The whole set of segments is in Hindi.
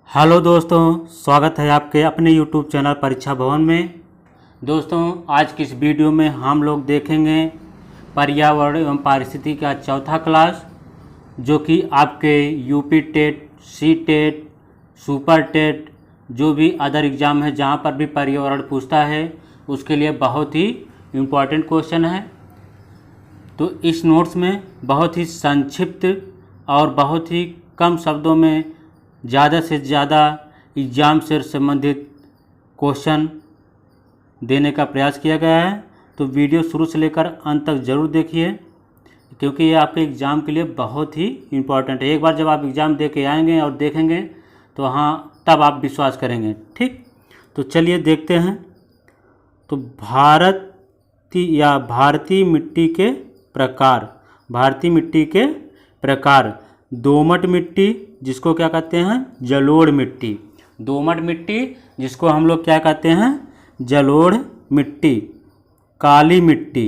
हेलो दोस्तों, स्वागत है आपके अपने YouTube चैनल परीक्षा भवन में। दोस्तों, आज की इस वीडियो में हम लोग देखेंगे पर्यावरण एवं पारिस्थितिकी का चौथा क्लास, जो कि आपके UP TET, C TET, super TET, जो भी अदर एग्ज़ाम है जहाँ पर भी पर्यावरण पूछता है उसके लिए बहुत ही इम्पोर्टेंट क्वेश्चन है। तो इस नोट्स में बहुत ही संक्षिप्त और बहुत ही कम शब्दों में ज़्यादा से ज़्यादा एग्ज़ाम से संबंधित क्वेश्चन देने का प्रयास किया गया है। तो वीडियो शुरू से लेकर अंत तक ज़रूर देखिए, क्योंकि ये आपके एग्ज़ाम के लिए बहुत ही इम्पोर्टेंट है। एक बार जब आप एग्ज़ाम दे के आएंगे और देखेंगे तो हाँ, तब आप विश्वास करेंगे। ठीक, तो चलिए देखते हैं। तो भारतीय मिट्टी के प्रकार, भारतीय मिट्टी के प्रकार, दोमट मिट्टी जिसको क्या कहते हैं, जलोढ़ मिट्टी, दोमट मिट्टी जिसको हम लोग क्या कहते हैं, जलोढ़ मिट्टी, काली मिट्टी,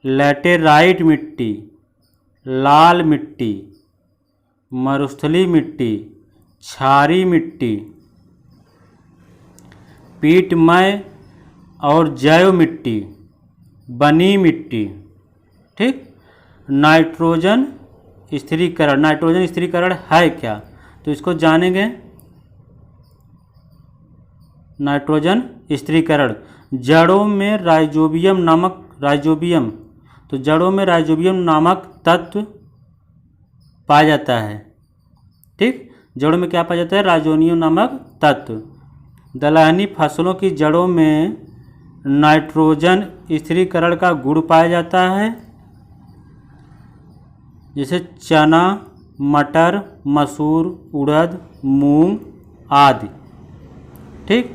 लैटेराइट मिट्टी, लाल मिट्टी, मरुस्थली मिट्टी, क्षारीय मिट्टी, पीटमय और जैव मिट्टी, बनी मिट्टी। ठीक, नाइट्रोजन स्थिरीकरण, नाइट्रोजन स्थिरीकरण है क्या, तो इसको जानेंगे। नाइट्रोजन स्थिरीकरण, जड़ों में राइजोबियम नामक, राइजोबियम, तो जड़ों में राइजोबियम नामक तत्व पाया जाता है। ठीक, जड़ों में क्या पाया जाता है, राइजोनियम नामक तत्व। दलहनी फसलों की जड़ों में नाइट्रोजन स्थिरीकरण का गुण पाया जाता है, जैसे चना, मटर, मसूर, उड़द, मूंग आदि। ठीक,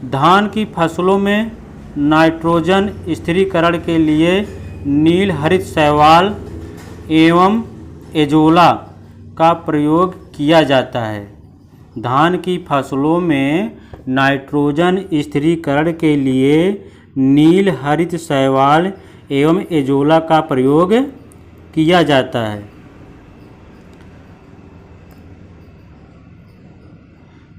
धान की फसलों में नाइट्रोजन स्थिरीकरण के लिए नील हरित शैवाल एवं एजोला का प्रयोग किया जाता है। धान की फसलों में नाइट्रोजन स्थिरीकरण के लिए नील हरित शैवाल एवं एजोला का प्रयोग किया जाता है।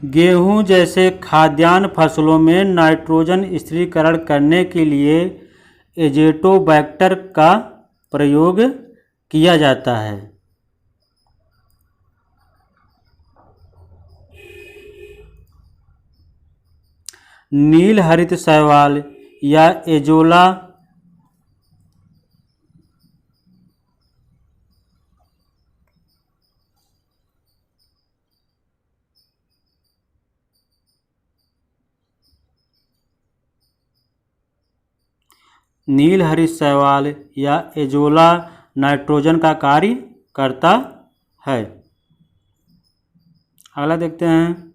गेहूं जैसे खाद्यान्न फसलों में नाइट्रोजन स्थिरीकरण करने के लिए एजेटोबैक्टर का प्रयोग किया जाता है। नील हरित शैवाल या एजोला नील हरित शैवाल या एजोला नाइट्रोजन का कार्य करता है। अगला देखते हैं।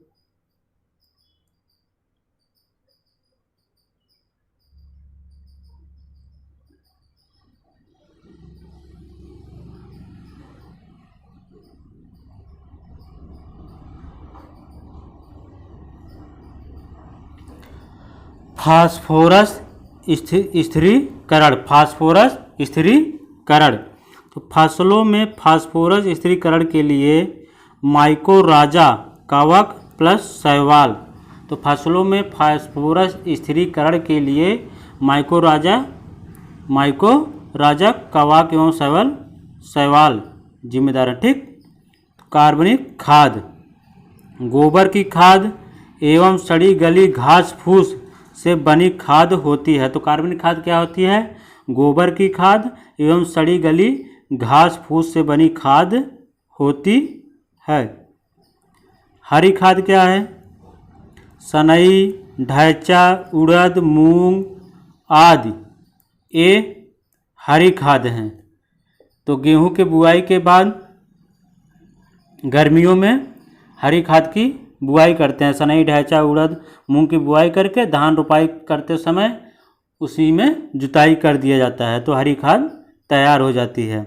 फास्फोरस स्थिरीकरण, फास्फोरस स्थिरीकरण, तो फसलों में फास्फोरस स्थिरीकरण के लिए माइकोराजा कवक प्लस शैवाल, तो फसलों में फास्फोरस स्थिरीकरण के लिए माइकोराजा कवक एवं शैवाल जिम्मेदार है। ठीक, कार्बनिक खाद, गोबर की खाद एवं सड़ी गली घास फूस से बनी खाद होती है। तो कार्बनिक खाद क्या होती है, गोबर की खाद एवं सड़ी गली घास फूस से बनी खाद होती है। हरी खाद क्या है, सनई, ढैंचा, उड़द, मूंग आदि ये हरी खाद हैं। तो गेहूं के बुआई के बाद गर्मियों में हरी खाद की बुआई करते हैं। सनई, ढैंचा, उड़द, मूंग की बुआई करके धान रोपाई करते समय उसी में जुताई कर दिया जाता है, तो हरी खाद तैयार हो जाती है।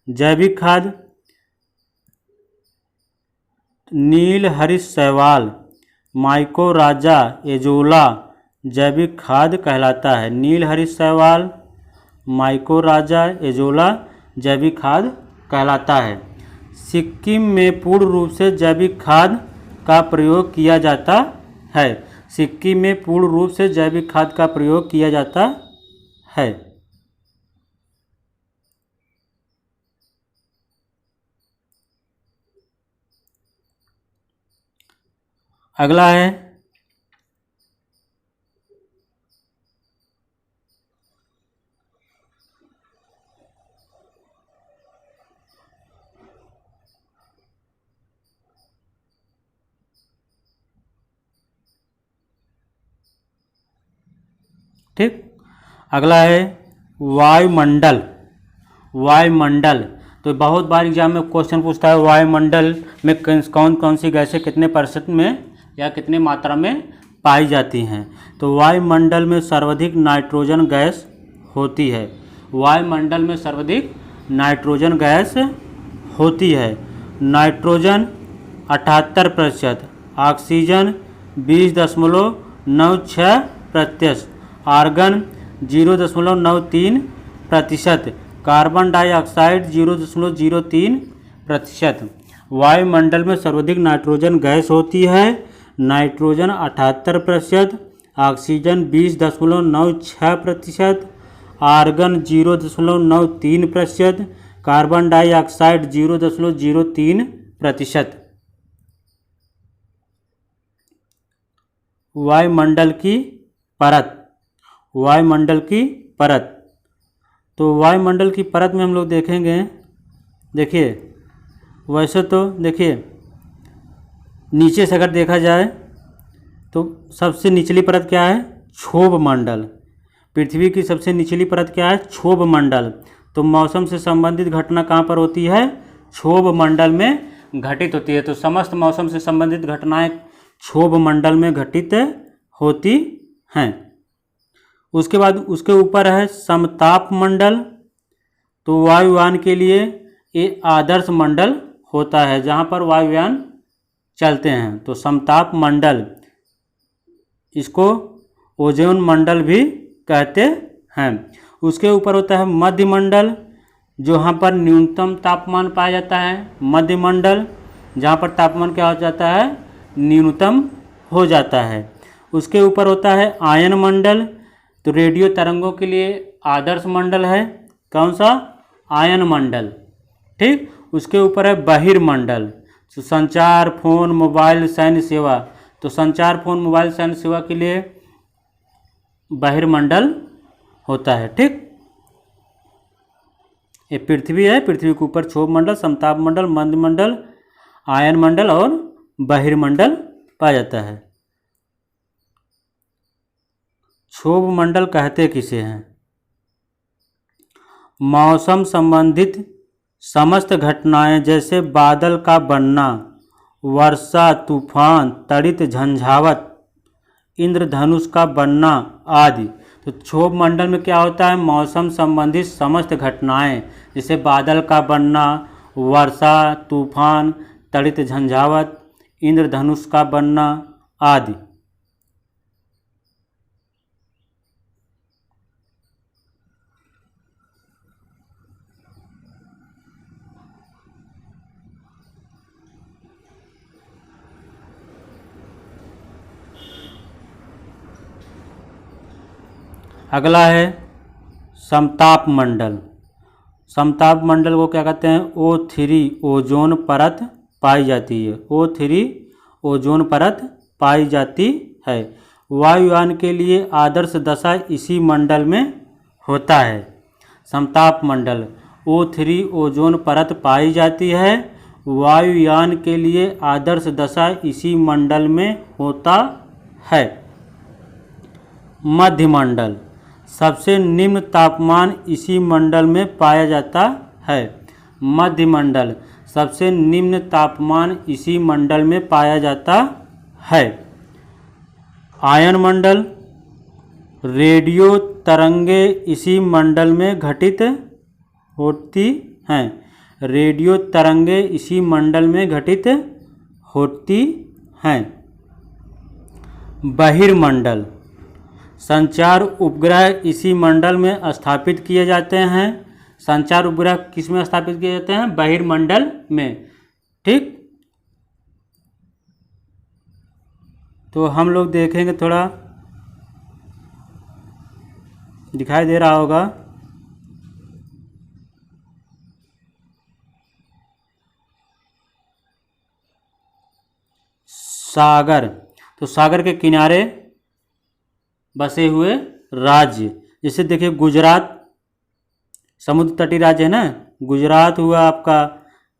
जैविक खाद, नील हरित शैवाल माइकोराजा एजोला जैविक खाद कहलाता है। नील हरित शैवाल माइकोराजा एजोला जैविक खाद कहलाता है। सिक्किम में पूर्ण रूप से जैविक खाद का प्रयोग किया जाता है। सिक्किम में पूर्ण रूप से जैविक खाद का प्रयोग किया जाता है। अगला है ठीक। अगला है वायुमंडल। वायुमंडल तो बहुत बार एग्जाम में क्वेश्चन पूछता है वायुमंडल में कौन कौन सी गैसें कितने प्रतिशत में या कितनी मात्रा में पाई जाती हैं। तो वायुमंडल में सर्वाधिक नाइट्रोजन गैस होती है। वायुमंडल में सर्वाधिक नाइट्रोजन गैस होती है। Nitrogen 78%, oxygen 20.96%, argon 0.93%, carbon dioxide 0.03%। वायुमंडल में सर्वाधिक नाइट्रोजन गैस होती है। Nitrogen 78%, oxygen 20.96%, argon 0.93%, carbon dioxide 0.03%। वायुमंडल की परत। वायुमंडल की परत तो वायुमंडल की परत में हम लोग देखेंगे, देखिए वैसे तो देखिए नीचे से अगर देखा जाए तो सबसे निचली परत क्या है, क्षोभ मंडल। पृथ्वी की सबसे निचली परत क्या है, क्षोभ मंडल। तो मौसम से संबंधित घटना कहाँ पर होती है, क्षोभ मंडल में घटित होती है। तो समस्त मौसम से संबंधित घटनाएं क्षोभ मंडल में घटित होती हैं। उसके बाद उसके ऊपर है समताप मंडल। तो वायुयान के लिए ये आदर्श मंडल होता है जहाँ पर वायुयान चलते हैं। तो समताप मंडल, इसको ओजोन मंडल भी कहते हैं। उसके ऊपर होता है मध्य मंडल, जहाँ पर न्यूनतम तापमान पाया जाता है। मध्य मंडल जहाँ पर तापमान क्या हो जाता है, न्यूनतम हो जाता है। उसके ऊपर होता है आयन मंडल। तो रेडियो तरंगों के लिए आदर्श मंडल है कौन सा, आयन मंडल, ठीक। उसके ऊपर है बहिर्मंडल। तो संचार, फोन, मोबाइल, सैन्य सेवा। तो संचार, फोन, मोबाइल, सैन्य सेवा के लिए बहिर्मंडल होता है, ठीक। ये पृथ्वी है, पृथ्वी के ऊपर क्षोभ मंडल, समताप मंडल, मध्य मंडल, आयन मंडल और बहिर्मंडल पाया जाता है। क्षोभ मंडल कहते किसे हैं, मौसम संबंधित समस्त घटनाएं जैसे बादल का बनना, वर्षा, तूफान, तड़ित झंझावत, इंद्रधनुष का बनना आदि। तो क्षोभ मंडल में क्या होता है, मौसम संबंधित समस्त घटनाएं जैसे बादल का बनना, वर्षा, तूफान, तड़ित झंझावत, इंद्रधनुष का बनना आदि। अगला है समताप मंडल। समताप मंडल को क्या कहते हैं, O3 ओजोन परत पाई जाती है। O3 ओजोन परत पाई जाती है। वायुयान के लिए आदर्श दशा इसी मंडल में होता है। समताप मंडल, O3 ओजोन परत पाई जाती है। वायुयान के लिए आदर्श दशा इसी मंडल में होता है। मध्य मंडल, सबसे निम्न तापमान इसी मंडल में पाया जाता है। मध्य मंडल, सबसे निम्न तापमान इसी मंडल में पाया जाता है। आयन मंडल, रेडियो तरंगे इसी मंडल में घटित होती हैं। रेडियो तरंगे इसी मंडल में घटित होती हैं। बहिर्मंडल, संचार उपग्रह इसी मंडल में स्थापित किए जाते हैं। संचार उपग्रह किस में स्थापित किए जाते हैं? बहिर्मंडल में। ठीक, तो हम लोग देखेंगे, थोड़ा दिखाई दे रहा होगा। सागर, तो सागर के किनारे बसे हुए राज्य, जैसे देखिए गुजरात समुद्र तटीय राज्य है ना, गुजरात हुआ आपका,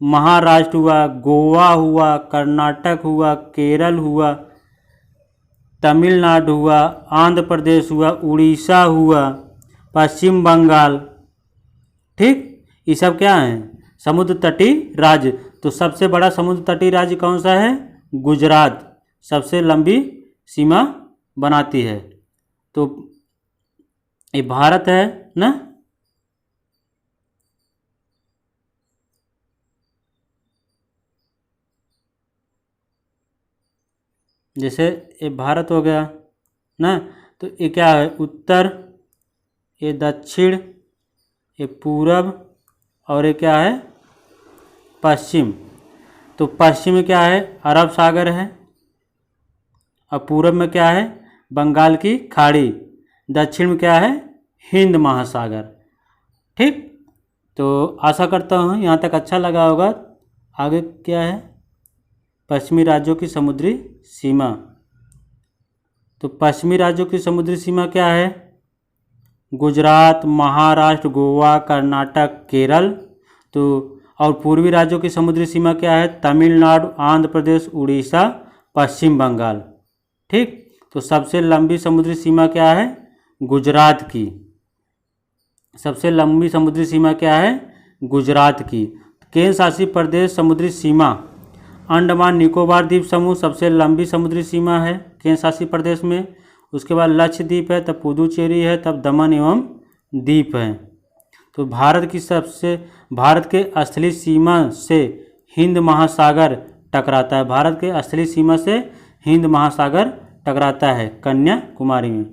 महाराष्ट्र हुआ, गोवा हुआ, कर्नाटक हुआ, केरल हुआ, तमिलनाडु हुआ, आंध्र प्रदेश हुआ, उड़ीसा हुआ, पश्चिम बंगाल। ठीक, ये सब क्या हैं? समुद्र तटीय राज्य। तो सबसे बड़ा समुद्र तटीय राज्य कौन सा है? गुजरात सबसे लंबी सीमा बनाती है। तो ये भारत है ना। जैसे ये भारत हो गया ना, तो ये क्या है? उत्तर, ये दक्षिण, ये पूरब, और ये क्या है? पश्चिम। तो पश्चिम में क्या है? अरब सागर है, और पूरब में क्या है? बंगाल की खाड़ी। दक्षिण में क्या है? हिंद महासागर। ठीक, तो आशा करता हूँ यहाँ तक अच्छा लगा होगा। आगे क्या है? पश्चिमी राज्यों की समुद्री सीमा। तो पश्चिमी राज्यों की समुद्री सीमा क्या है? गुजरात, महाराष्ट्र, गोवा, कर्नाटक, केरल। तो और पूर्वी राज्यों की समुद्री सीमा क्या है? तमिलनाडु, आंध्र प्रदेश, उड़ीसा, पश्चिम बंगाल। ठीक, तो सबसे लंबी समुद्री सीमा क्या है? गुजरात की। सबसे लंबी समुद्री सीमा क्या है? गुजरात की। केंद्र शासित प्रदेश समुद्री सीमा, अंडमान निकोबार द्वीप समूह सबसे लंबी समुद्री सीमा है केंद्र शासित प्रदेश में। उसके बाद लक्षद्वीप है, तब पुदुचेरी है, तब दमन एवं दीप है। तो भारत के स्थलीय सीमा से हिंद महासागर टकराता है। भारत के स्थलीय सीमा से हिंद महासागर टकराता है कन्याकुमारी में।